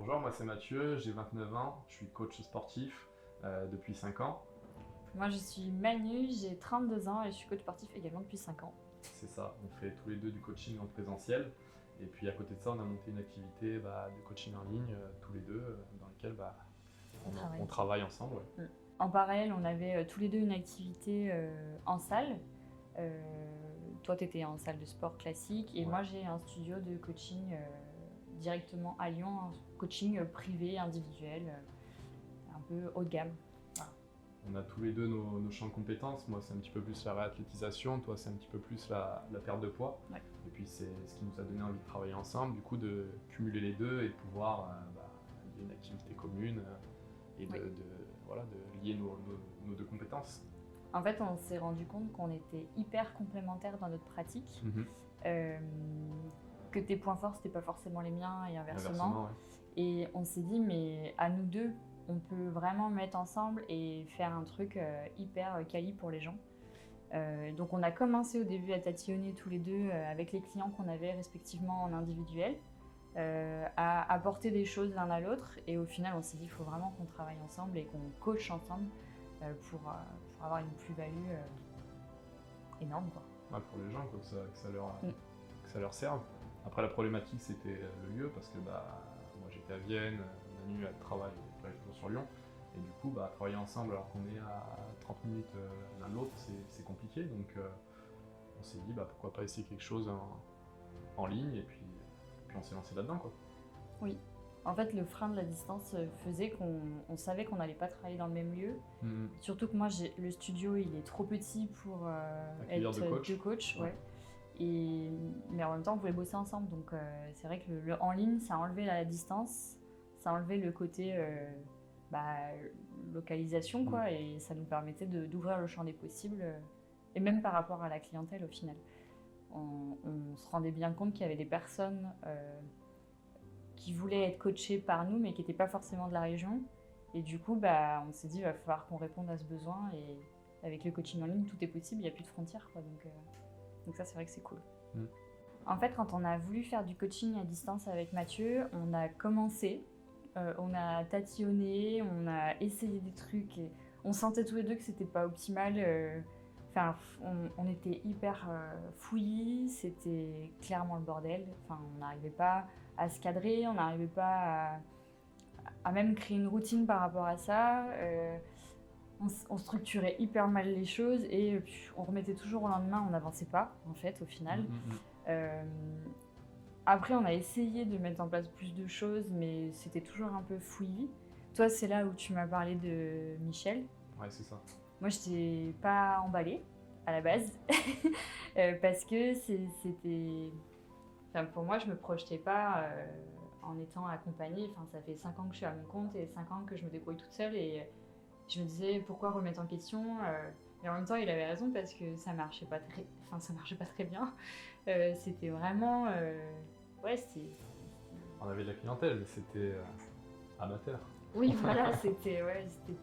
Bonjour, moi c'est Mathieu, j'ai 29 ans, je suis coach sportif depuis 5 ans. Moi, je suis Manu, j'ai 32 ans et je suis coach sportif également depuis 5 ans. C'est ça, on fait tous les deux du coaching en présentiel. Et puis à côté de ça, on a monté une activité de coaching en ligne, tous les deux, dans laquelle on travaille ensemble. Ouais. En parallèle, on avait tous les deux une activité en salle. Euh, Toi, tu étais en salle de sport classique et Ouais. moi, j'ai un studio de coaching directement à Lyon, un coaching privé, individuel, un peu haut de gamme. Voilà. On a tous les deux nos champs de compétences. Moi, c'est un petit peu plus la réathlétisation, toi, c'est un petit peu plus la perte de poids. Ouais. Et puis, c'est ce qui nous a donné envie de travailler ensemble, du coup, de cumuler les deux et de pouvoir lier une activité commune et Oui. de lier nos deux compétences. En fait, on s'est rendu compte qu'on était hyper complémentaires dans notre pratique, que tes points forts, c'était pas forcément les miens et inversement. Ouais. Et on s'est dit, mais à nous deux, on peut vraiment mettre ensemble et faire un truc hyper quali pour les gens. Donc on a commencé au début à tatillonner tous les deux avec les clients qu'on avait respectivement en individuel, à apporter des choses l'un à l'autre. Et au final, on s'est dit, il faut vraiment qu'on travaille ensemble et qu'on coach ensemble pour avoir une plus-value énorme, quoi. Ouais, pour les gens, quoi, que ça leur serve. Après, la problématique, c'était le lieu, parce que moi j'étais à Vienne, Manu elle travaille toujours sur Lyon, et du coup, travailler ensemble alors qu'on est à 30 minutes l'un de l'autre, c'est compliqué. Donc on s'est dit pourquoi pas essayer quelque chose en ligne, et puis on s'est lancé là-dedans, quoi. Oui. En fait, le frein de la distance faisait qu'on savait qu'on n'allait pas travailler dans le même lieu. Surtout que moi, le studio, il est trop petit pour être deux coachs. Ouais. Mais en même temps, on pouvait bosser ensemble. Donc, c'est vrai que le en ligne, ça a enlevé la distance, ça a enlevé le côté localisation, quoi, et ça nous permettait d'ouvrir le champ des possibles, et même par rapport à la clientèle, au final. On se rendait bien compte qu'il y avait des personnes qui voulaient être coachés par nous, mais qui n'étaient pas forcément de la région. Et du coup, on s'est dit, il va falloir qu'on réponde à ce besoin. Et avec le coaching en ligne, tout est possible, il n'y a plus de frontières, quoi. Donc ça, c'est vrai que c'est cool. En fait, quand on a voulu faire du coaching à distance avec Mathieu, on a commencé, on a tatillonné, on a essayé des trucs. Et on sentait tous les deux que c'était pas optimal. On était hyper fouillis, c'était clairement le bordel. Enfin, on n'arrivait pas à se cadrer, on n'arrivait pas à même créer une routine par rapport à ça. On structurait hyper mal les choses et on remettait toujours au lendemain, on n'avançait pas en fait au final. Après, on a essayé de mettre en place plus de choses, mais c'était toujours un peu fouillis. Toi, c'est là où tu m'as parlé de Michel. Ouais, c'est ça. Moi, je n'étais pas emballée à la base parce que c'était... Enfin, pour moi, je me projetais pas en étant accompagnée. Enfin, ça fait 5 ans que je suis à mon compte et 5 ans que je me débrouille toute seule et je me disais pourquoi remettre en question. Mais en même temps, il avait raison parce que ça marchait pas très bien. C'était vraiment... On avait de la clientèle, mais c'était amateur. Oui, voilà, c'était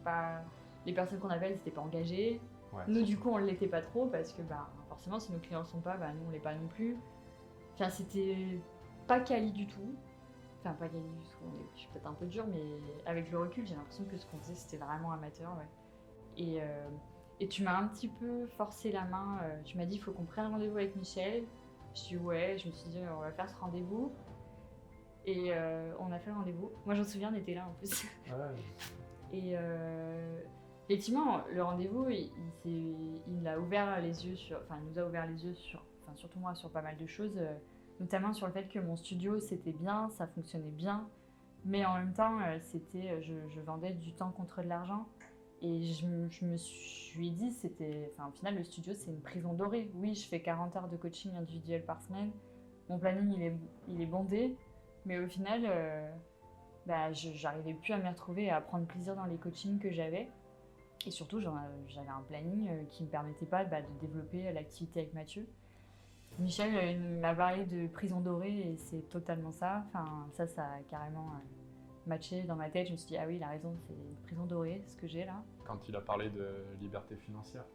pas... Les personnes qu'on appelle, c'était pas engagées. Ouais, nous, du coup, on l'était pas trop parce que forcément, si nos clients le sont pas, nous, on l'est pas non plus. Enfin, c'était pas quali du tout. Enfin, pas quali du tout, je suis peut-être un peu dure, mais avec le recul, j'ai l'impression que ce qu'on faisait, c'était vraiment amateur. Ouais. Et tu m'as un petit peu forcé la main. Tu m'as dit, il faut qu'on prenne rendez-vous avec Michel. Je dis ouais, je me suis dit, on va faire ce rendez-vous. Et on a fait le rendez-vous. Moi, je me souviens, on était là en plus. Ouais. Et effectivement, le rendez-vous, il a ouvert les yeux sur... Enfin, il nous a ouvert les yeux sur... Enfin, surtout moi, sur pas mal de choses. Notamment sur le fait que mon studio, c'était bien, ça fonctionnait bien. Mais en même temps, je vendais du temps contre de l'argent. Et je me suis dit, au final, le studio, c'est une prison dorée. Oui, je fais 40 heures de coaching individuel par semaine. Mon planning, il est bondé. Mais au final, j'arrivais plus à m'y retrouver et à prendre plaisir dans les coachings que j'avais. Et surtout, j'avais un planning qui ne me permettait pas de développer l'activité avec Mathieu. Michel m'a parlé de prison dorée et c'est totalement ça. Enfin, ça a carrément matché dans ma tête. Je me suis dit, ah oui, il a raison, c'est une prison dorée, ce que j'ai là. Quand il a parlé de liberté financière,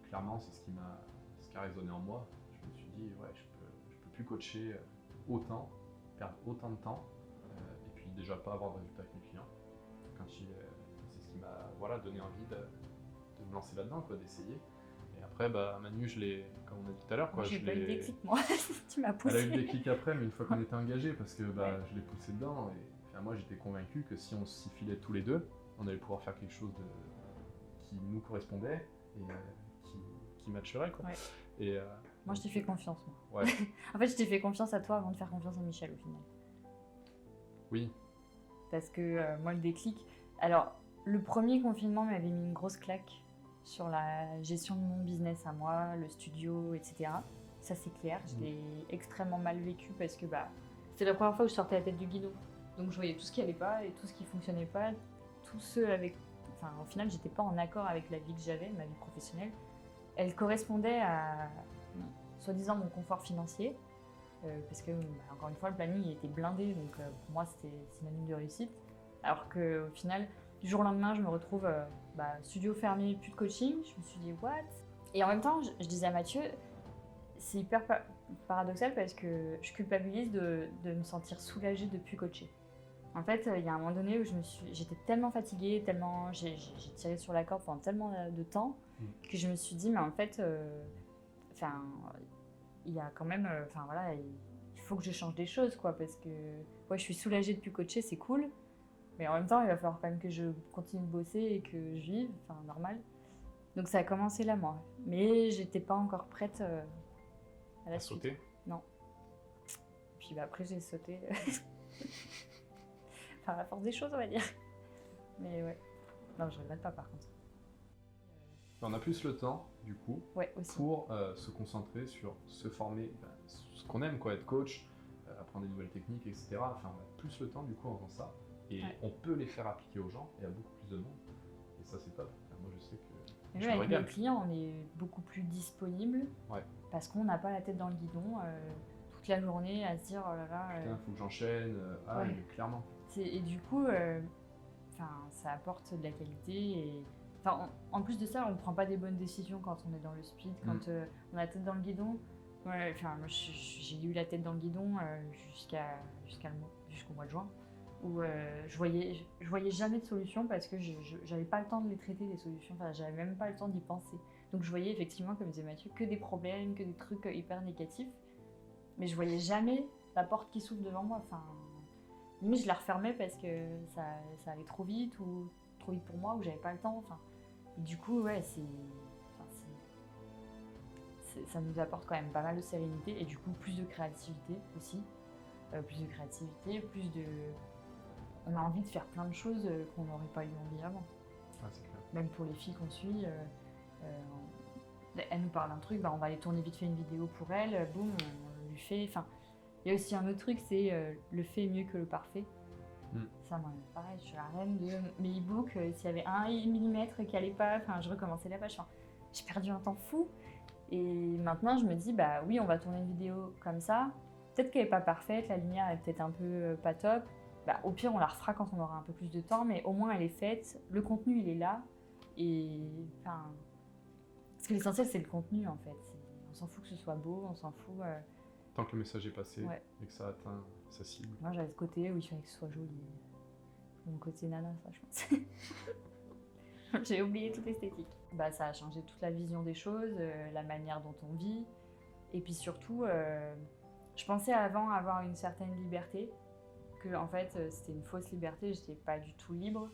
clairement, c'est ce qui a résonné en moi. Je me suis dit, ouais, je peux plus coacher autant, perdre autant de temps, et puis déjà pas avoir de résultats avec mes clients. C'est ce qui m'a donné envie de me lancer là-dedans, quoi, d'essayer. Et après, Manu, comme on a dit tout à l'heure, J'ai pas eu le déclic, moi. Tu m'as poussé. Elle a eu le déclic après, mais une fois qu'on était engagés, parce que je l'ai poussé dedans. Et moi, j'étais convaincu que si on s'y filait tous les deux, on allait pouvoir faire quelque chose qui nous correspondait et qui matcherait, quoi. Ouais. Et, moi, je t'ai fait confiance, moi. Ouais. En fait, je t'ai fait confiance à toi avant de faire confiance à Michel, au final. Oui. Parce que moi, le déclic... Alors, le premier confinement m'avait mis une grosse claque sur la gestion de mon business à moi, le studio, etc. Ça, c'est clair. Je l'ai extrêmement mal vécu parce que c'était la première fois où je sortais la tête du guidon. Donc, je voyais tout ce qui allait pas et tout ce qui fonctionnait pas. Tout ce avec... Enfin, au final, j'étais pas en accord avec la vie que j'avais, ma vie professionnelle. Elle correspondait à, soi-disant, mon confort financier. Parce que, encore une fois, le planning il était blindé. Donc, pour moi, c'était synonyme de réussite. Alors qu'au final... Du jour au lendemain, je me retrouve studio fermé, plus de coaching. Je me suis dit, what? Et en même temps, je disais à Mathieu, c'est hyper paradoxal parce que je culpabilise de me sentir soulagée de plus coacher. En fait, il y a un moment donné où j'étais tellement fatiguée, j'ai tiré sur la corde pendant tellement de temps que je me suis dit, mais en fait, il y a quand même, il faut que je change des choses, quoi, parce que je suis soulagée de plus coacher, c'est cool. Mais en même temps, il va falloir quand même que je continue de bosser et que je vive, normal. Donc ça a commencé là, moi. Mais j'étais pas encore prête à la suite. Sauter? Non. Puis après, j'ai sauté. Par la force des choses, on va dire. Mais ouais. Non, je regrette pas, par contre. On a plus le temps, du coup, aussi. Pour se concentrer sur se former, ce qu'on aime, quoi, être coach, apprendre des nouvelles techniques, etc. Enfin, on a plus le temps, du coup, en faisant ça. Et on peut les faire appliquer aux gens et à beaucoup plus de monde. Et ça, c'est top. Moi, je sais que je avec les clients, on est beaucoup plus disponible parce qu'on n'a pas la tête dans le guidon toute la journée à se dire oh là là. Putain, faut que j'enchaîne. Clairement. Et du coup, ça apporte de la qualité. Et en plus de ça, on ne prend pas des bonnes décisions quand on est dans le speed, quand on a la tête dans le guidon. Moi, j'ai eu la tête dans le guidon jusqu'au mois de juin. Où je voyais jamais de solution parce que j'avais pas le temps de les traiter, les solutions, j'avais même pas le temps d'y penser. Donc je voyais effectivement, comme disait Mathieu, que des problèmes, que des trucs hyper négatifs, mais je voyais jamais la porte qui s'ouvre devant moi. Limite je la refermais parce que ça allait trop vite ou trop vite pour moi, ou j'avais pas le temps. Et du coup, ça nous apporte quand même pas mal de sérénité et du coup plus de créativité aussi, on a envie de faire plein de choses qu'on n'aurait pas eu envie avant. Ah, c'est clair. Même pour les filles qu'on suit, elle nous parle d'un truc, on va aller tourner vite fait une vidéo pour elle, boum, on lui fait. Il y a aussi un autre truc, c'est le fait est mieux que le parfait. Ça, moi, pareil, je suis la reine de mes e-books. S'il y avait 1 mm qui allait pas, je recommençais la page. J'ai perdu un temps fou. Et maintenant, je me dis, oui, on va tourner une vidéo comme ça. Peut-être qu'elle n'est pas parfaite, la lumière est peut-être un peu pas top. Au pire, on la refera quand on aura un peu plus de temps, mais au moins elle est faite, le contenu il est là, et parce que l'essentiel c'est le contenu en fait. On s'en fout que ce soit beau, on s'en fout. Tant que le message est passé et que ça atteint sa cible. Moi j'avais ce côté où il fallait que ce soit joli. Mon côté nana, ça je pense. J'ai oublié toute l'esthétique. Ça a changé toute la vision des choses, la manière dont on vit, et puis surtout, je pensais avant avoir une certaine liberté. Que en fait c'était une fausse liberté, j'étais pas du tout libre.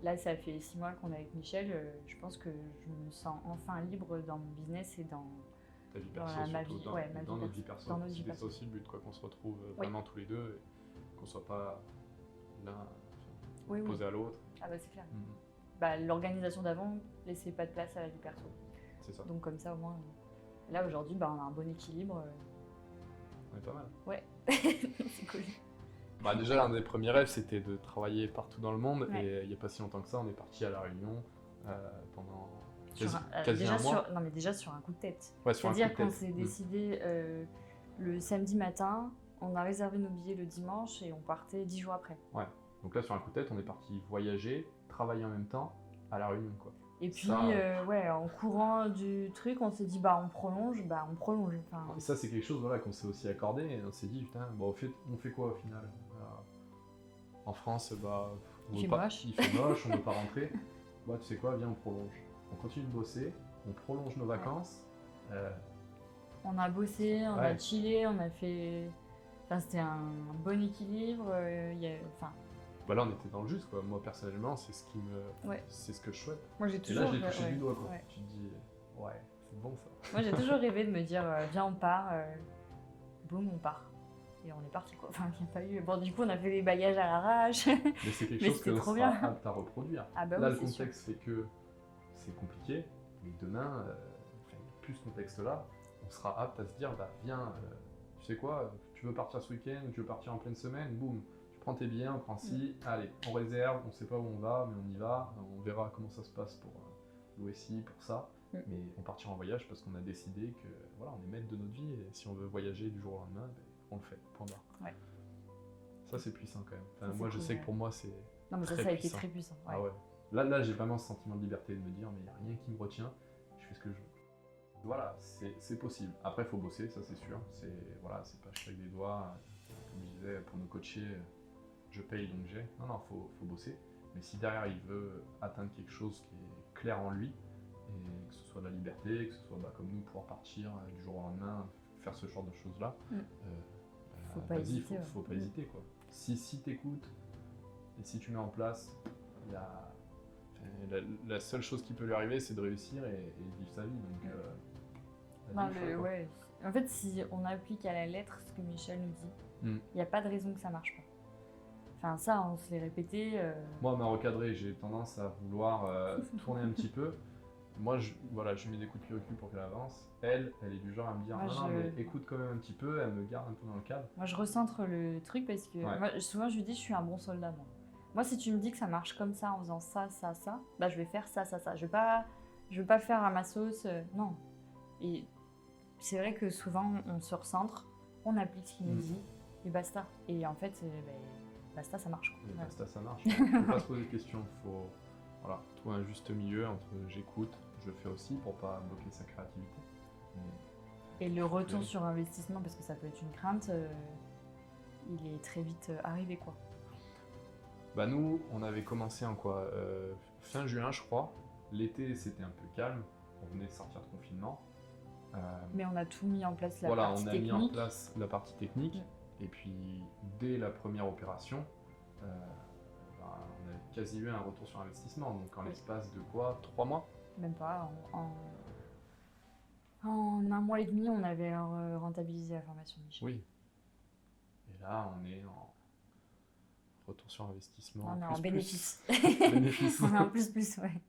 Là ça fait 6 mois qu'on est avec Michel, je pense que je me sens enfin libre dans mon business et dans ta vie perso, dans notre vie perso. C'était ça aussi le but, qu'on se retrouve vraiment tous les deux et qu'on soit pas l'un opposé à l'autre. Ah c'est clair. L'organisation d'avant laissait pas de place à la vie perso. C'est ça. Donc comme ça au moins, là aujourd'hui on a un bon équilibre. On est pas mal. Ouais, c'est cool. Déjà, l'un des premiers rêves, c'était de travailler partout dans le monde. Et il n'y a pas si longtemps que ça, on est parti à La Réunion pendant quasi un mois. Déjà sur un coup de tête. C'est-à-dire qu'on s'est décidé le samedi matin, on a réservé nos billets le dimanche et on partait 10 jours après. Ouais, donc là, sur un coup de tête, on est parti voyager, travailler en même temps à La Réunion, quoi. Et puis, en courant du truc, on s'est dit, on prolonge. Et ça, c'est quelque chose qu'on s'est aussi accordé. Et on s'est dit, putain, on fait quoi au final? En France, bah, Il fait moche. il fait moche, on ne veut pas rentrer. Bah, tu sais quoi, viens, on prolonge. On continue de bosser, on prolonge nos vacances. On a bossé, on a chillé, on a fait... Enfin, c'était un bon équilibre. Enfin, Bah là, on était dans le juste, quoi. Moi, personnellement, c'est ce qui me... c'est ce que je souhaite. moi, j'ai Et toujours... là, j'ai touché du doigt, quoi. Tu te dis, ouais, c'est bon, ça. Moi, j'ai toujours rêvé de me dire, viens, on part. Boum, on part. Et on est parti, quoi. Enfin, il n'y a pas eu... Bon, du coup, on a fait des bagages à l'arrache. Mais c'est quelque chose que trop sera bien. apte à reproduire. Ah bah là, oui, le contexte fait que c'est compliqué, mais demain, plus ce contexte-là, on sera apte à se dire, bah, viens, tu sais quoi, tu veux partir ce week-end, tu veux partir en pleine semaine, boum, tu prends tes billets, on prend ci, allez, on réserve, on sait pas où on va, mais on y va, on verra comment ça se passe pour l'OSI, pour ça, mais on partira en voyage parce qu'on a décidé que, voilà, on est maître de notre vie, et si on veut voyager du jour au lendemain, ben, on le fait, point barre. Ouais. Ça, c'est puissant quand même. Enfin, Ça, moi, je cool, sais que pour moi, c'est non, mais très ça a été puissant. très puissant. Ouais. Ah ouais. Là, j'ai vraiment ce sentiment de liberté de me dire, mais il n'y a rien qui me retient, je fais ce que je veux. Voilà, c'est possible. Après, il faut bosser, ça c'est sûr. Voilà, c'est pas je claque des doigts. Comme je disais, pour nos coachés, je paye donc j'ai. Non, faut bosser. Mais si derrière il veut atteindre quelque chose qui est clair en lui, et que ce soit de la liberté, que ce soit comme nous pouvoir partir du jour au lendemain, faire ce genre de choses-là, faut pas hésiter. Faut pas hésiter, quoi. Si t'écoutes et si tu mets en place, la seule chose qui peut lui arriver, c'est de réussir et vivre sa vie. Donc, en fait, si on applique à la lettre ce que Michel nous dit, il n'y a pas de raison que ça marche pas. Enfin, ça, on se l'est répété. Moi, à m'a recadré, j'ai tendance à vouloir tourner un petit peu. Moi, je mets des coups de pied au cul pour qu'elle avance. Elle est du genre à me dire non, mais écoute quand même un petit peu, elle me garde un peu dans le cadre. Moi, je recentre le truc parce que moi, souvent, je lui dis je suis un bon soldat, moi. Moi, si tu me dis que ça marche comme ça, en faisant ça, ça, ça, bah, je vais faire ça, ça, ça. Je vais pas faire à ma sauce, non. Et c'est vrai que souvent, on se recentre, on applique ce qu'il nous dit, et basta. Et en fait, basta, ça marche. Et basta, ça marche. Il ne faut pas se poser de questions. Il faut trouver un juste milieu entre j'écoute, je fais aussi pour pas bloquer sa créativité. Et le retour sur investissement, parce que ça peut être une crainte, il est très vite arrivé, quoi. Bah nous, on avait commencé en quoi fin juin, je crois. L'été, c'était un peu calme. On venait de sortir de confinement. Mais on a tout mis en place, on a mis en place la partie technique. Et puis, dès la première opération, on a quasi eu un retour sur investissement. Donc, en l'espace de quoi 3 mois? Même pas. En 1 mois et demi, on avait rentabilisé la formation de Michel. Oui. Et là, on est en retour sur investissement. On est en bénéfice. Bénéfice. On est en plus, ouais.